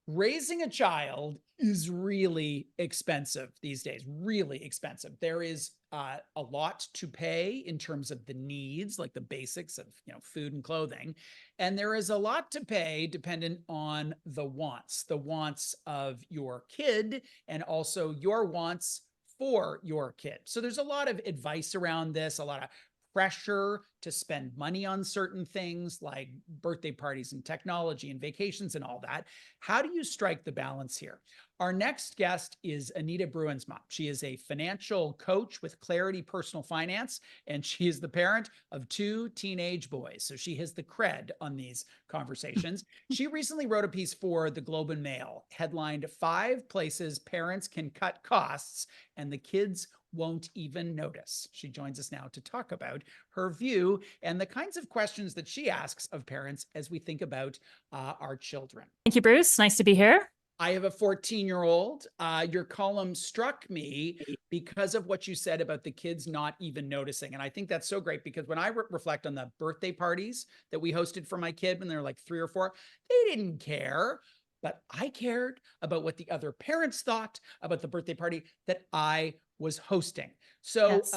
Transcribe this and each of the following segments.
Raising a child is really expensive these days, really expensive. There is a lot to pay in terms of the needs, like the basics of, food and clothing. And there is a lot to pay dependent on the wants of your kid and also your wants for your kid. So there's a lot of advice around this, a lot of pressure to spend money on certain things like birthday parties and technology and vacations and all that. How do you strike the balance here? Our next guest is Anita Bruinsma. She is a financial coach with Clarity Personal Finance, and she is the parent of two teenage boys. So she has the cred on these conversations. She recently wrote a piece for the Globe and Mail headlined "5 Places Parents Can Cut Costs and the Kids Won't Even Notice." She joins us now to talk about her view and the kinds of questions that she asks of parents as we think about our children. Thank you, Bruce. Nice to be here. I have a 14-year-old. Your column struck me because of what you said about the kids not even noticing. And I think that's so great because when I reflect on the birthday parties that we hosted for my kid when they were like 3 or 4, they didn't care. But I cared about what the other parents thought about the birthday party that I was hosting. So, Yes.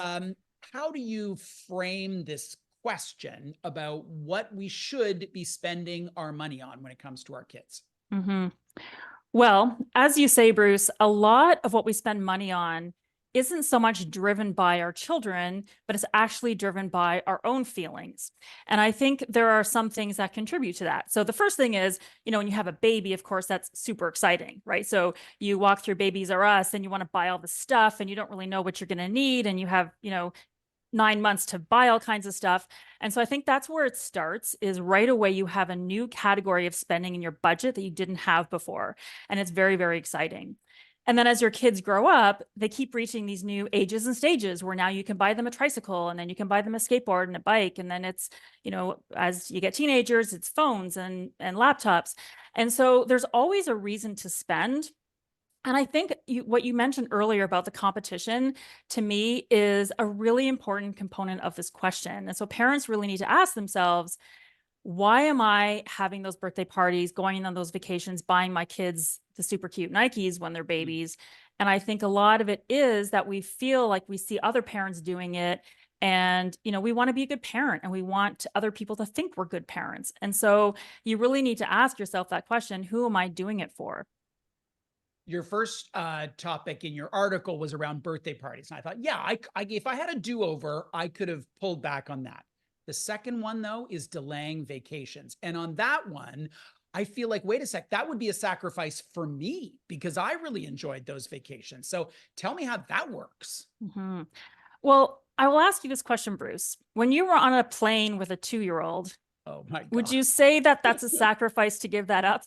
how do you frame this question about what we should be spending our money on when it comes to our kids? hmm Well, as you say, Bruce, a lot of what we spend money on isn't so much driven by our children, but it's actually driven by our own feelings. And I think there are some things that contribute to that. So the first thing is, when you have a baby, of course, that's super exciting, right? So you walk through Babies R Us and you want to buy all the stuff and you don't really know what you're going to need. And you have, 9 months to buy all kinds of stuff. And so I think that's where it starts, is right away you have a new category of spending in your budget that you didn't have before. And it's very, very exciting. And then as your kids grow up, they keep reaching these new ages and stages where now you can buy them a tricycle and then you can buy them a skateboard and a bike. And then it's, as you get teenagers, it's phones and laptops. And so there's always a reason to spend. And I think what you mentioned earlier about the competition, to me, is a really important component of this question. And so parents really need to ask themselves, why am I having those birthday parties, going on those vacations, buying my kids the super cute Nikes when they're babies? And I think a lot of it is that we feel like we see other parents doing it. And, we want to be a good parent and we want other people to think we're good parents. And so you really need to ask yourself that question, who am I doing it for? Your first topic in your article was around birthday parties. And I thought, yeah, if I had a do-over, I could have pulled back on that. The second one, though, is delaying vacations. And on that one, I feel like, wait a sec, that would be a sacrifice for me because I really enjoyed those vacations. So tell me how that works. Mhm. Well, I will ask you this question, Bruce. When you were on a plane with a 2-year-old, Oh my would God. you say that that's a sacrifice to give that up?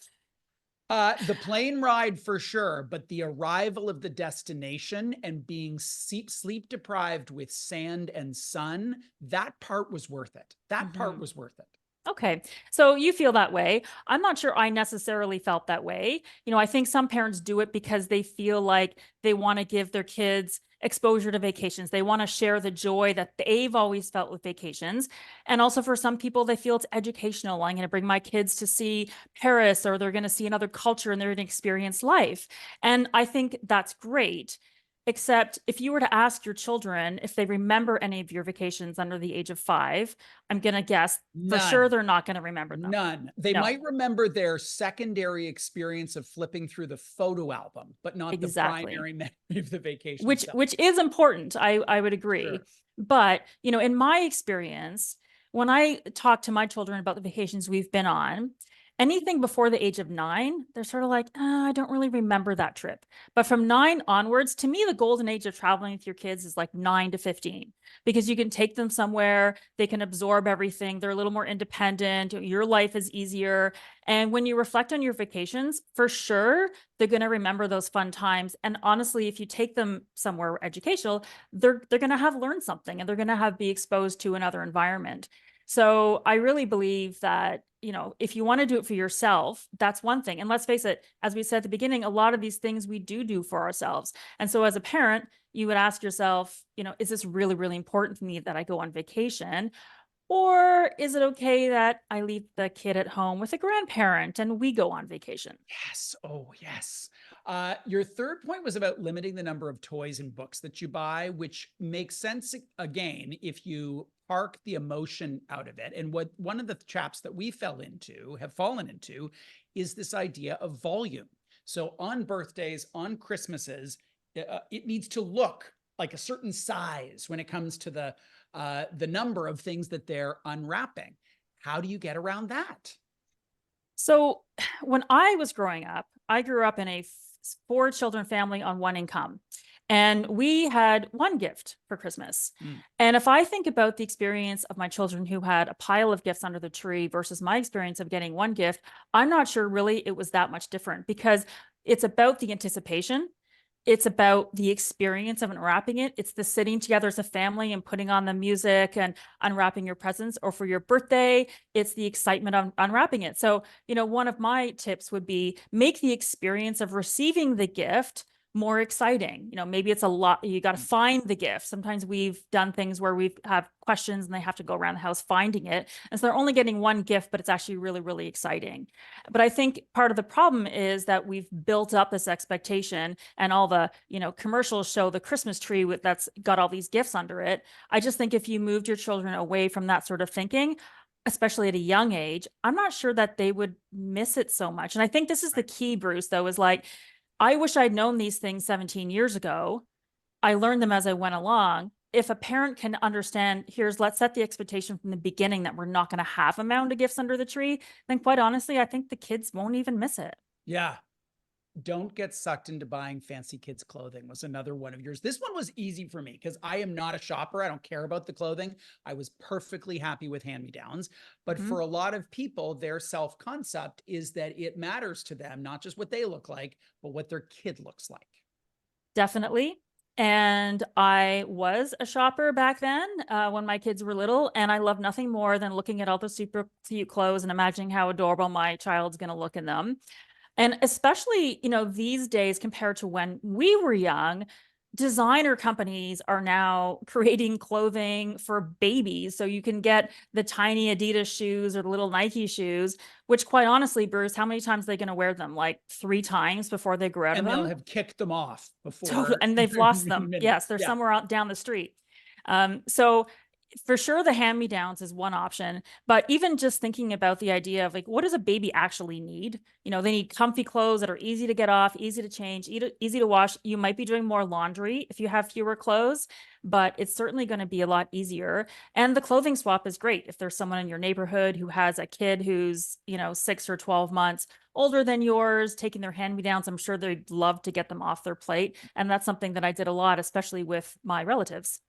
The plane ride for sure, but the arrival of the destination and being sleep deprived with sand and sun, that part was worth it. That part Mhm. was worth it. Okay. So you feel that way. I'm not sure I necessarily felt that way. I think some parents do it because they feel like they want to give their kids exposure to vacations. They want to share the joy that they've always felt with vacations. And also for some people, they feel it's educational. I'm going to bring my kids to see Paris, or they're going to see another culture and they're going to experience life. And I think that's great. Except if you were to ask your children if they remember any of your vacations under the age of 5, I'm going to guess for sure None. they're not going to remember them. None. They No, might remember their secondary experience of flipping through the photo album, but not the exactly. primary memory of the vacation Which itself. which is important. I would agree. Sure. But, in my experience, when I talk to my children about the vacations we've been on, anything before the age of 9, they're sort of like, I don't really remember that trip. But from 9 onwards, to me, the golden age of traveling with your kids is like 9 to 15, because you can take them somewhere, they can absorb everything, they're a little more independent, your life is easier. And when you reflect on your vacations, for sure, they're going to remember those fun times. And honestly, if you take them somewhere educational, they're going to have learned something and they're going to have be exposed to another environment. So I really believe that, if you want to do it for yourself, that's one thing. And let's face it, as we said at the beginning, a lot of these things we do for ourselves. And so as a parent, you would ask yourself, is this really, really important to me that I go on vacation? Or is it okay that I leave the kid at home with a grandparent and we go on vacation? Yes. Oh, yes. Your third point was about limiting the number of toys and books that you buy, which makes sense again if you park the emotion out of it. And what one of the traps that we have fallen into, is this idea of volume. So on birthdays, on Christmases, it needs to look like a certain size when it comes to the number of things that they're unwrapping. How do you get around that? So when I was growing up, I grew up in a four children family on one income. And we had one gift for Christmas. Mm, And if I think about the experience of my children who had a pile of gifts under the tree versus my experience of getting one gift, I'm not sure really it was that much different because it's about the anticipation. It's about the experience of unwrapping it. It's the sitting together as a family and putting on the music and unwrapping your presents. Or for your birthday, it's the excitement of unwrapping it. So, one of my tips would be make the experience of receiving the gift more exciting. Maybe it's a lot, you got to mm. find the gift. Sometimes we've done things where we have questions and they have to go around the house finding it. And so they're only getting one gift, but it's actually really, really exciting. But I think part of the problem is that we've built up this expectation and all the, commercials show the Christmas tree that's got all these gifts under it. I just think if you moved your children away from that sort of thinking, especially at a young age, I'm not sure that they would miss it so much. And I think this is the Right. key, Bruce, though, is like, I wish I'd known these things 17 years ago. I learned them as I went along. If a parent can understand, let's set the expectation from the beginning that we're not going to have a mound of gifts under the tree, then quite honestly, I think the kids won't even miss it. Yeah. Don't get sucked into buying fancy kids clothing was another one of yours. This one was easy for me because I am not a shopper. I don't care about the clothing. I was perfectly happy with hand-me-downs. But Mhm. for a lot of people, their self-concept is that it matters to them, not just what they look like, but what their kid looks like. Definitely. And I was a shopper back then when my kids were little. And I love nothing more than looking at all the super cute clothes and imagining how adorable my child's going to look in them. And especially, these days compared to when we were young, designer companies are now creating clothing for babies. So you can get the tiny Adidas shoes or the little Nike shoes, which quite honestly, Bruce, how many times are they going to wear them? Like 3 times before they grow out of And they'll them? have kicked them off Totally, before and they've lost them. minute. Yes, they're Yeah. somewhere out down the street. So for sure, the hand-me-downs is one option, but even just thinking about the idea of like, what does a baby actually need? They need comfy clothes that are easy to get off, easy to change, easy to wash. You might be doing more laundry if you have fewer clothes, but it's certainly going to be a lot easier. And the clothing swap is great. If there's someone in your neighborhood who has a kid who's, 6 or 12 months older than yours, taking their hand-me-downs, I'm sure they'd love to get them off their plate. And that's something that I did a lot, especially with my relatives.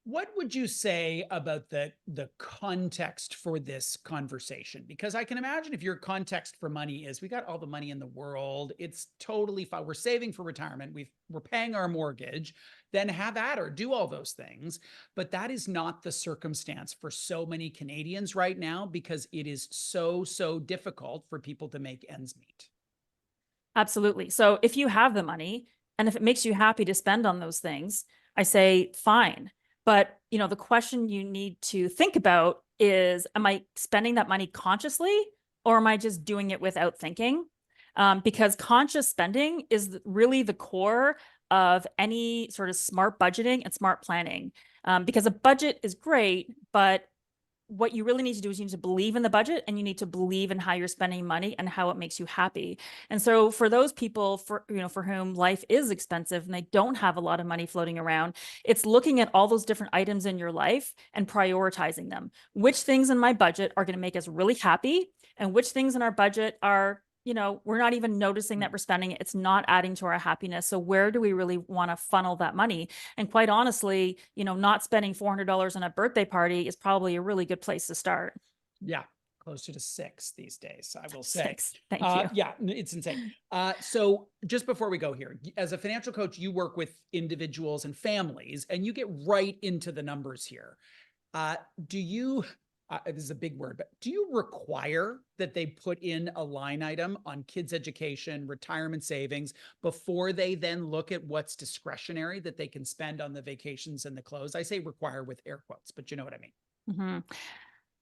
What would you say about the context for this conversation? Because I can imagine if your context for money is we got all the money in the world, it's totally fine. We're saving for retirement. We're paying our mortgage, then have at her, do all those things. But that is not the circumstance for so many Canadians right now because it is so difficult for people to make ends meet. Absolutely. So if you have the money and if it makes you happy to spend on those things, I say fine. But, the question you need to think about is, am I spending that money consciously or am I just doing it without thinking? Because conscious spending is really the core of any sort of smart budgeting and smart planning. Because a budget is great, but what you really need to do is you need to believe in the budget and you need to believe in how you're spending money and how it makes you happy. And so for those people for whom life is expensive and they don't have a lot of money floating around, it's looking at all those different items in your life and prioritizing them. Which things in my budget are going to make us really happy and which things in our budget are we're not even noticing that we're spending it. It's not adding to our happiness. So where do we really want to funnel that money? And quite honestly, not spending $400 on a birthday party is probably a really good place to start. Yeah, closer to 6 these days, I will say. 6. Thank you. Yeah, it's insane. So just before we go here, as a financial coach, you work with individuals and families, and you get right into the numbers here. Do you, this is a big word, but do you require that they put in a line item on kids' education, retirement savings, before they then look at what's discretionary that they can spend on the vacations and the clothes? I say require with air quotes, but you know what I mean. Mhm.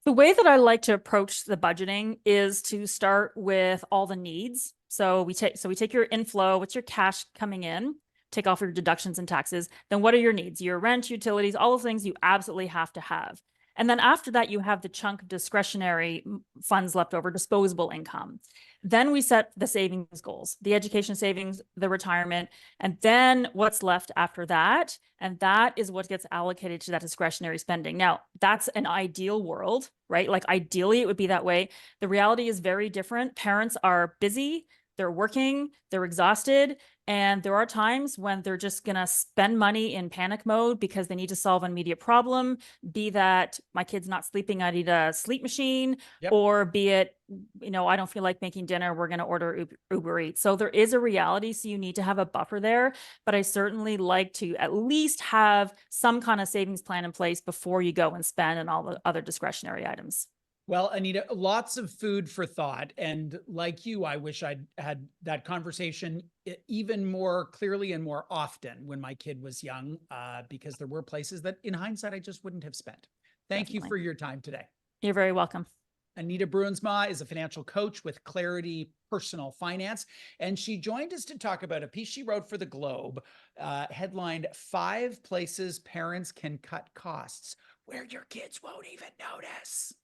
The way that I like to approach the budgeting is to start with all the needs. So we take your inflow, what's your cash coming in, take off your deductions and taxes. Then what are your needs? Your rent, utilities, all the things you absolutely have to have. And then after that, you have the chunk of discretionary funds left over, disposable income. Then we set the savings goals, the education savings, the retirement, and then what's left after that. And that is what gets allocated to that discretionary spending. Now, that's an ideal world, right? Like ideally, it would be that way. The reality is very different. Parents are busy, they're working, they're exhausted. And there are times when they're just going to spend money in panic mode because they need to solve an immediate problem, be that my kid's not sleeping, I need a sleep machine, Yep. or be it, I don't feel like making dinner, we're going to order Uber Eats. So there is a reality. So you need to have a buffer there. But I certainly like to at least have some kind of savings plan in place before you go and spend on all the other discretionary items. Well, Anita, lots of food for thought. And like you, I wish I'd had that conversation even more clearly and more often when my kid was young, because there were places that in hindsight, I just wouldn't have spent. Thank you Definitely. for your time today. You're very welcome. Anita Bruinsma is a financial coach with Clarity Personal Finance, and she joined us to talk about a piece she wrote for the Globe, headlined "5 Places Parents Can Cut Costs Where Your Kids Won't Even Notice."